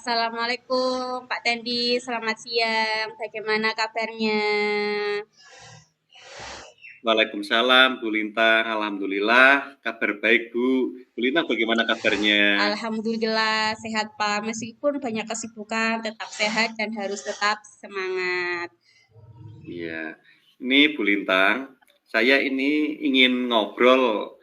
Assalamualaikum Pak Tendi, selamat siang. Bagaimana kabarnya? Waalaikumsalam, Bu Lintang. Alhamdulillah, kabar baik, Bu. Bu Lintang, bagaimana kabarnya? Alhamdulillah sehat Pak. Meskipun banyak kesibukan, tetap sehat dan harus tetap semangat. Iya, ini Bu Lintang. Saya ini ingin ngobrol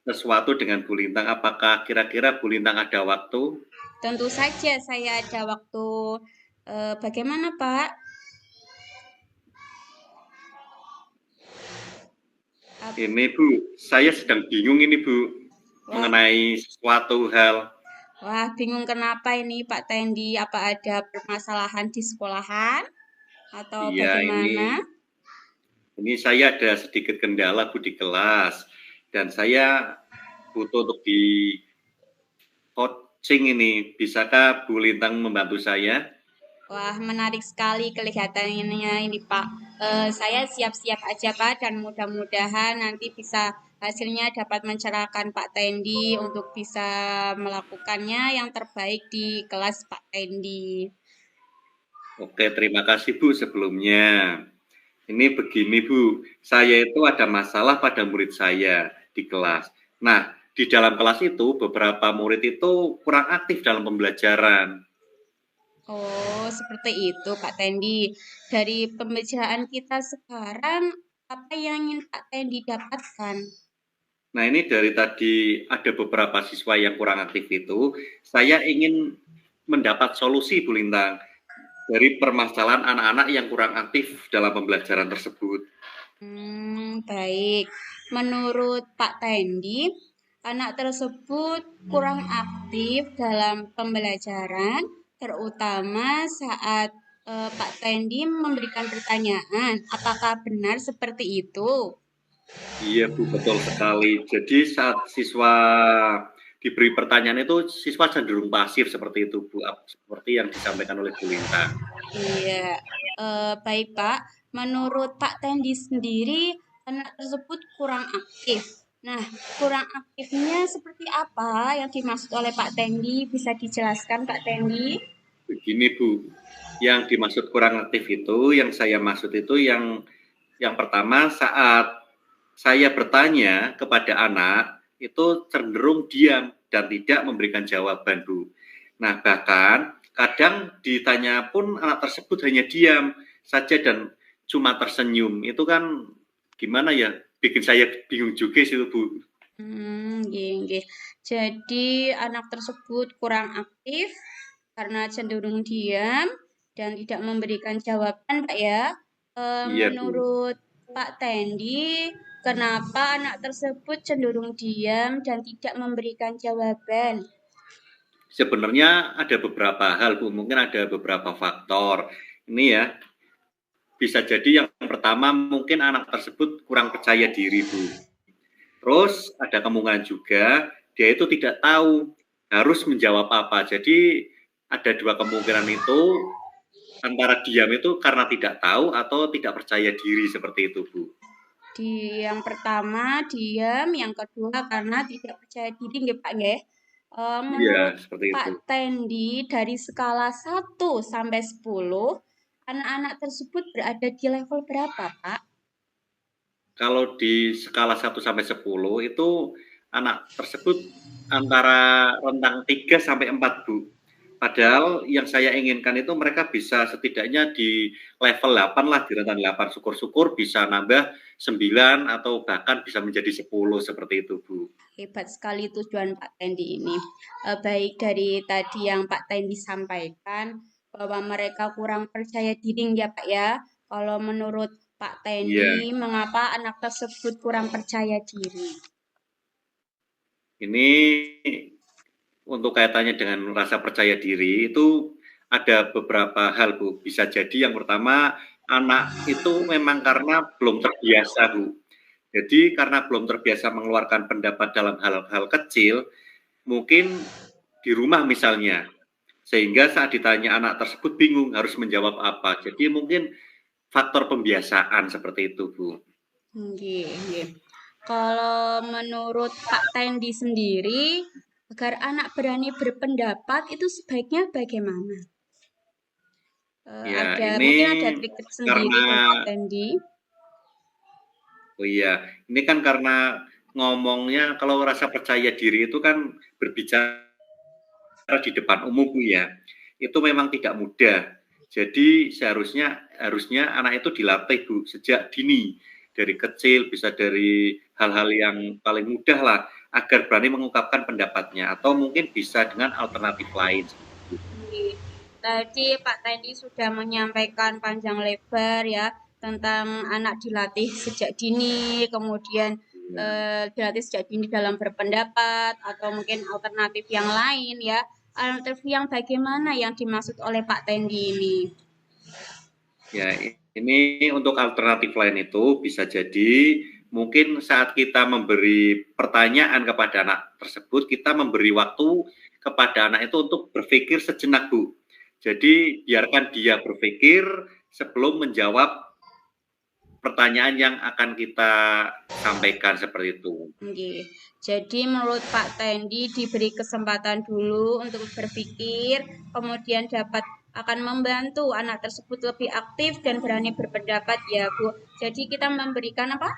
sesuatu dengan Bu Lintang. Apakah kira-kira Bu Lintang ada waktu? Tentu saja saya ada waktu. Bagaimana Pak? Ini Bu, saya sedang bingung ini Bu, Wah, mengenai suatu hal. wah, bingung kenapa ini Pak Tendi? Apa ada permasalahan di sekolahan atau Iya, bagaimana? ini saya ada sedikit kendala Bu di kelas. Dan saya butuh untuk di coaching ini. Bisakah Bu Lintang membantu saya? Wah, menarik sekali kelihatannya ini Pak. Saya siap-siap aja Pak dan mudah-mudahan nanti bisa hasilnya dapat mencerahkan Pak Tendi untuk bisa melakukannya yang terbaik di kelas Pak Tendi. Oke, terima kasih Bu sebelumnya. Ini begini Bu, saya itu ada masalah pada murid saya di kelas. Nah, di dalam kelas itu beberapa murid itu kurang aktif dalam pembelajaran. Oh, seperti itu Pak Tendi. Dari pembicaraan kita sekarang, apa yang ingin Pak Tendi dapatkan? Nah, ini dari tadi ada beberapa siswa yang kurang aktif itu, saya ingin mendapat solusi Bu Lintang dari permasalahan anak-anak yang kurang aktif dalam pembelajaran tersebut. Baik. Menurut Pak Tendi, anak tersebut kurang aktif dalam pembelajaran, terutama saat Pak Tendi memberikan pertanyaan. Apakah benar seperti itu? Iya Bu, betul sekali. Jadi saat siswa diberi pertanyaan itu, siswa cenderung pasif seperti itu Bu, seperti yang disampaikan oleh Bu Lintang. Iya, baik Pak. Menurut Pak Tendi sendiri, anak tersebut kurang aktif. Nah, kurang aktifnya seperti apa yang dimaksud oleh Pak Tendi? Bisa dijelaskan Pak Tendi? Begini Bu, yang dimaksud kurang aktif itu, yang saya maksud itu yang pertama saat saya bertanya kepada anak, itu cenderung diam dan tidak memberikan jawaban Bu. Nah, bahkan kadang ditanya pun anak tersebut hanya diam saja dan cuma tersenyum. Itu kan gimana ya? Bikin saya bingung juga sih Bu. Nggih, nggih. Jadi anak tersebut kurang aktif karena cenderung diam dan tidak memberikan jawaban, Pak ya. Iya Bu. Menurut Pak Tendi, kenapa anak tersebut cenderung diam dan tidak memberikan jawaban? Sebenarnya ada beberapa hal Bu, mungkin ada beberapa faktor. Ini ya, bisa jadi yang pertama mungkin anak tersebut kurang percaya diri Bu. Terus ada kemungkinan juga dia itu tidak tahu harus menjawab apa. Jadi ada dua kemungkinan itu, antara diam itu karena tidak tahu atau tidak percaya diri seperti itu Bu. Yang pertama diam, yang kedua karena tidak percaya diri, nggih Pak nggih. Iya, Menurut seperti Pak itu. Tendi dari skala 1 sampai 10, anak-anak tersebut berada di level berapa, Pak? Kalau di skala 1 sampai 10 itu anak tersebut antara rentang 3 sampai 4 Bu. Padahal yang saya inginkan itu mereka bisa setidaknya di level 8 lah, di rentang 8. Syukur-syukur bisa nambah 9 atau bahkan bisa menjadi 10 seperti itu Bu. Hebat sekali tujuan Pak Tendi ini. Baik dari tadi yang Pak Tendi sampaikan bahwa mereka kurang percaya diri ya Pak ya. Kalau menurut Pak Tendi, Iya, mengapa anak tersebut kurang percaya diri? ini untuk kaitannya dengan rasa percaya diri itu ada beberapa hal Bu. Bisa jadi yang pertama anak itu memang karena belum terbiasa Bu. Jadi karena belum terbiasa mengeluarkan pendapat dalam hal-hal kecil, mungkin di rumah misalnya, sehingga saat ditanya anak tersebut bingung harus menjawab apa. Jadi mungkin faktor pembiasaan seperti itu Bu. Nggih, nggih. Kalau menurut Pak Tendi sendiri, Agar anak berani berpendapat itu sebaiknya bagaimana? Ya, ini Mungkin ada trik-trik karena sendiri dari Pak Tendi. oh iya, ini kan karena ngomongnya kalau rasa percaya diri itu kan berbicara di depan umum Bu ya. Itu memang tidak mudah. Jadi harusnya anak itu dilatih Bu sejak dini. Dari kecil bisa dari hal-hal yang paling mudah lah agar berani mengungkapkan pendapatnya atau mungkin bisa dengan alternatif lain. Tadi Pak Tendi sudah menyampaikan panjang lebar ya tentang anak dilatih sejak dini, kemudian Ya. dilatih sejak dini dalam berpendapat atau mungkin alternatif yang lain ya. Alternatif yang bagaimana yang dimaksud oleh Pak Tendi ini? Ya, ini untuk alternatif lain itu bisa jadi mungkin saat kita memberi pertanyaan kepada anak tersebut, kita memberi waktu kepada anak itu untuk berpikir sejenak, Bu. Jadi biarkan dia berpikir sebelum menjawab pertanyaan yang akan kita sampaikan seperti itu. Oke. Jadi menurut Pak Tendi diberi kesempatan dulu untuk berpikir, kemudian akan membantu anak tersebut lebih aktif dan berani berpendapat ya Bu. Jadi kita memberikan apa?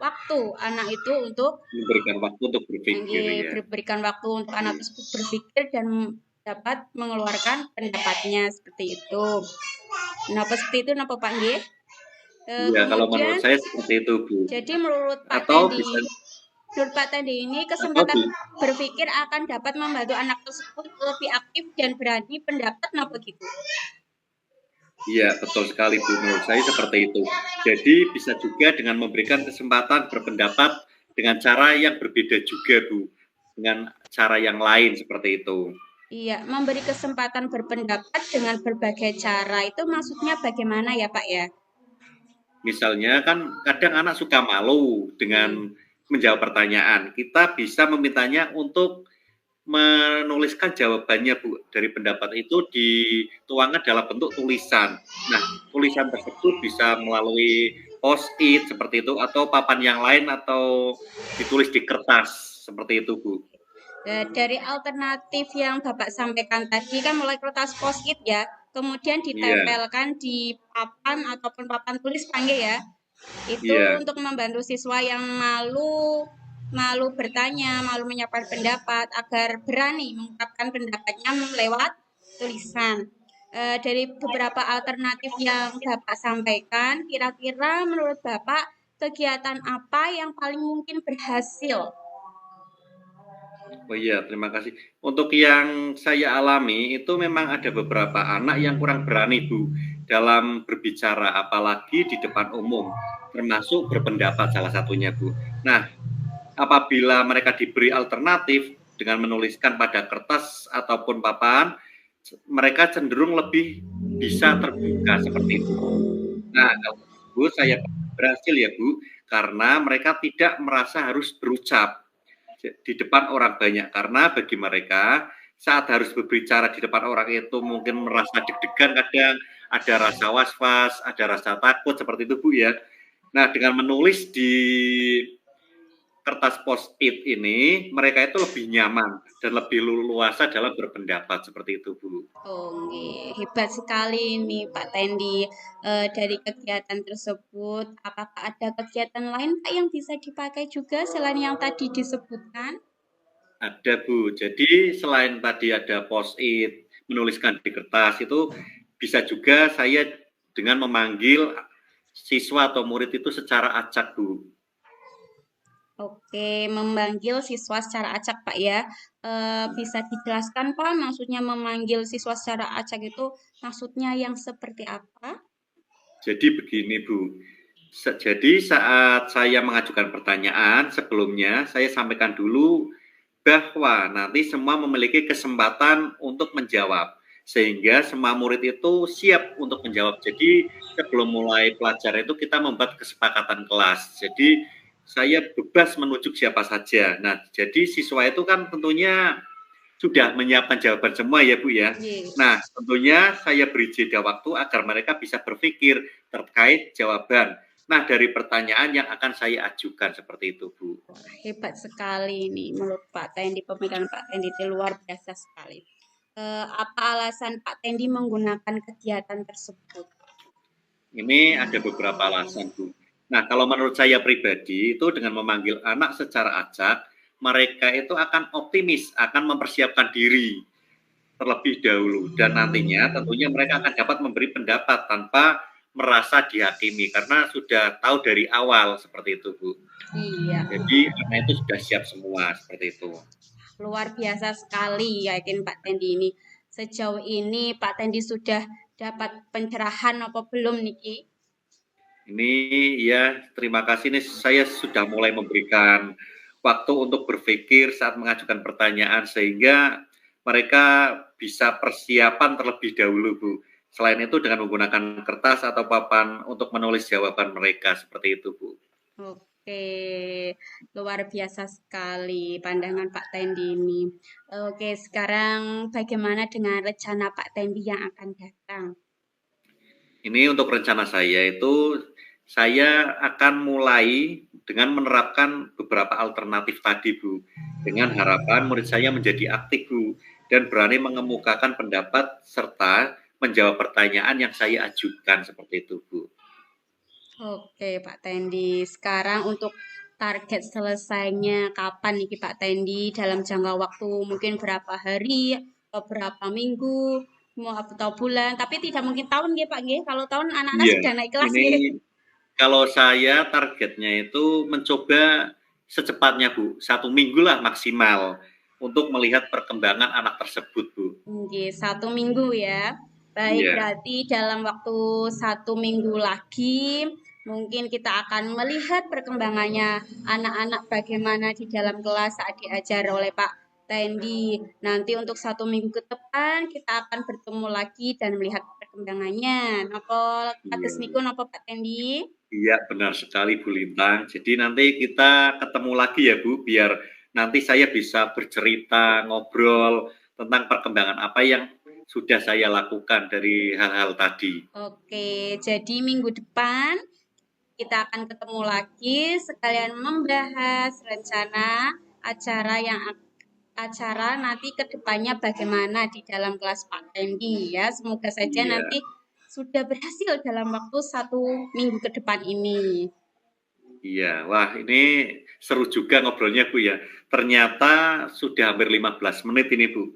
Waktu anak itu untuk Memberikan waktu untuk berpikir ya. berikan waktu untuk anak tersebut berpikir dan dapat mengeluarkan pendapatnya seperti itu. Kenapa seperti itu? Kenapa Pak Nggih? Iya, kalau menurut Kemudian saya seperti itu, Bu. jadi menurut Pak Atau Tendi, bisa ini atau kesempatan bisa berpikir akan dapat membantu anak tersebut lebih aktif dan berani pendapat, nah begitu. Iya, betul sekali Bu. Menurut saya seperti itu. Jadi bisa juga dengan memberikan kesempatan berpendapat dengan cara yang berbeda juga Bu. Dengan cara yang lain seperti itu. Iya, memberi kesempatan berpendapat dengan berbagai cara itu maksudnya bagaimana ya Pak ya? Misalnya kan kadang anak suka malu dengan menjawab pertanyaan. Kita bisa memintanya untuk menuliskan jawabannya Bu dari pendapat itu dituangkan dalam bentuk tulisan. Nah, tulisan tersebut bisa melalui post-it seperti itu atau papan yang lain atau ditulis di kertas seperti itu Bu. Dari alternatif yang Bapak sampaikan tadi kan mulai kertas post-it ya, kemudian Iya, ditempelkan di papan ataupun papan tulis panggil ya. Itu iya. untuk membantu siswa yang malu bertanya, malu menyampaikan pendapat agar berani mengungkapkan pendapatnya lewat tulisan. Dari beberapa alternatif yang Bapak sampaikan, kira-kira menurut Bapak kegiatan apa yang paling mungkin berhasil? Oh iya, terima kasih. Untuk yang saya alami itu memang ada beberapa anak yang kurang berani Bu dalam berbicara apalagi di depan umum, termasuk berpendapat salah satunya Bu. Nah, apabila mereka diberi alternatif dengan menuliskan pada kertas ataupun papan, mereka cenderung lebih bisa terbuka seperti itu. Nah, kalau Bu, saya berhasil ya Bu, karena mereka tidak merasa harus berucap di depan orang banyak. Karena bagi mereka, saat harus berbicara di depan orang itu mungkin merasa deg-degan kadang, ada rasa was-was, ada rasa takut, seperti itu Bu ya. Nah, dengan menulis di kertas post-it ini, mereka itu lebih nyaman dan lebih luasa dalam berpendapat seperti itu, Bu. Oh, hebat sekali nih Pak Tendi. Dari kegiatan tersebut, apakah ada kegiatan lain Pak yang bisa dipakai juga selain yang tadi disebutkan? Ada, Bu. Jadi selain tadi ada post-it, menuliskan di kertas, itu bisa juga saya dengan memanggil siswa atau murid itu secara acak, Bu. Oke, memanggil siswa secara acak, Pak ya. Bisa dijelaskan, Pak, maksudnya memanggil siswa secara acak itu maksudnya yang seperti apa? Jadi begini, Bu. Jadi saat saya mengajukan pertanyaan sebelumnya, saya sampaikan dulu bahwa nanti semua memiliki kesempatan untuk menjawab. Sehingga semua murid itu siap untuk menjawab. Jadi sebelum mulai pelajaran itu kita membuat kesepakatan kelas. Jadi saya bebas menunjuk siapa saja. Nah, jadi siswa itu kan tentunya sudah menyiapkan jawaban semua ya Bu ya. Yes. Nah, tentunya saya beri jeda waktu agar mereka bisa berpikir terkait jawaban. Nah, dari pertanyaan yang akan saya ajukan seperti itu, Bu. Hebat sekali ini menurut Pak Tendi, pemikiran Pak Tendi itu luar biasa sekali. Apa alasan Pak Tendi menggunakan kegiatan tersebut? Ini ada beberapa alasan, Bu. Nah, kalau menurut saya pribadi itu dengan memanggil anak secara acak, mereka itu akan optimis, akan mempersiapkan diri terlebih dahulu dan nantinya tentunya mereka akan dapat memberi pendapat tanpa merasa dihakimi karena sudah tahu dari awal seperti itu, Bu. Iya. Jadi anak itu sudah siap semua seperti itu. Luar biasa sekali yakin Pak Tendi ini. Sejauh ini Pak Tendi sudah dapat pencerahan apa belum Niki? Ini ya terima kasih nih saya sudah mulai memberikan waktu untuk berpikir saat mengajukan pertanyaan sehingga mereka bisa persiapan terlebih dahulu, Bu. Selain itu dengan menggunakan kertas atau papan untuk menulis jawaban mereka seperti itu, Bu. Oke, luar biasa sekali pandangan Pak Tendi ini. Oke, sekarang bagaimana dengan rencana Pak Tendi yang akan datang? Ini untuk rencana saya itu saya akan mulai dengan menerapkan beberapa alternatif tadi, Bu. Dengan harapan murid saya menjadi aktif, Bu, dan berani mengemukakan pendapat serta menjawab pertanyaan yang saya ajukan seperti itu, Bu. Oke, Pak Tendi. Sekarang untuk target selesainya kapan nih Pak Tendi? Dalam jangka waktu mungkin berapa hari atau berapa minggu, mau atau bulan, tapi tidak mungkin tahun nggih Pak nggih. Kalau tahun anak-anak Iya, sudah naik kelas ini nggih. kalau saya targetnya itu mencoba secepatnya, Bu. 1 minggu lah maksimal untuk melihat perkembangan anak tersebut, Bu. Nggih, 1 minggu ya. Baik, Iya, berarti dalam waktu 1 minggu lagi mungkin kita akan melihat perkembangannya anak-anak bagaimana di dalam kelas saat diajar oleh Pak Tendi. Nanti untuk 1 minggu ke depan kita akan bertemu lagi dan melihat perkembangannya. Napa kados iya. niku napa Pak Tendi? Iya, benar sekali Bu Lintang. Jadi nanti kita ketemu lagi ya Bu, biar nanti saya bisa bercerita, ngobrol tentang perkembangan apa yang sudah saya lakukan dari hal-hal tadi. Oke, jadi minggu depan kita akan ketemu lagi sekalian membahas rencana acara nanti ke depannya bagaimana di dalam kelas Pak Tendi ya. Semoga saja Iya, nanti sudah berhasil dalam waktu 1 minggu ke depan ini. iya. Wah, ini seru juga ngobrolnya Bu ya. Ternyata sudah hampir 15 menit ini Bu.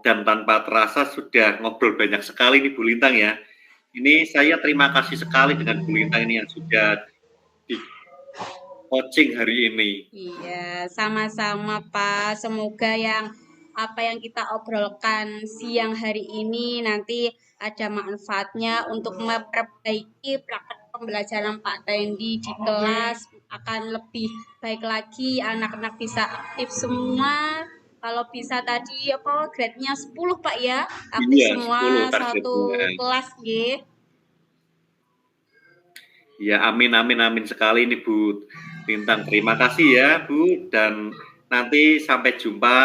Dan tanpa terasa sudah ngobrol banyak sekali nih Bu Lintang ya. Ini saya terima kasih sekali dengan Bu Lintang ini yang sudah di coaching hari ini. Iya, sama-sama Pak. Semoga apa yang kita obrolkan siang hari ini nanti ada manfaatnya untuk memperbaiki praktek pembelajaran Pak Tendi di kelas akan lebih baik lagi, anak-anak bisa aktif semua. Kalau bisa tadi apa grade-nya 10 Pak ya, aktif Iya, 10 semua satu targetnya. kelas nggih. Ya, amin, amin, amin sekali nih Bu Lintang. Terima kasih ya Bu, dan nanti sampai jumpa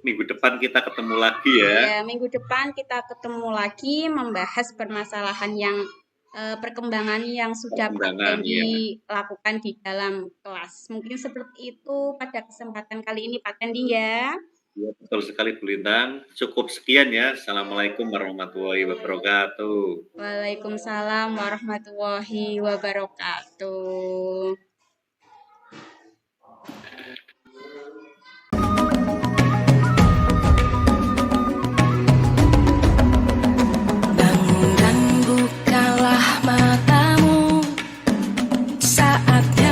minggu depan kita ketemu lagi ya. Ya, minggu depan kita ketemu lagi membahas permasalahan yang perkembangan yang sudah Pak Perkembangan ya. Tendi lakukan di dalam kelas. Mungkin seperti itu pada kesempatan kali ini Pak Tendi ya. Ya, betul sekali Bu Lintang. Cukup sekian ya. Assalamualaikum warahmatullahi wabarakatuh. Waalaikumsalam warahmatullahi wabarakatuh. Bangun dan bukalah matamu, saatnya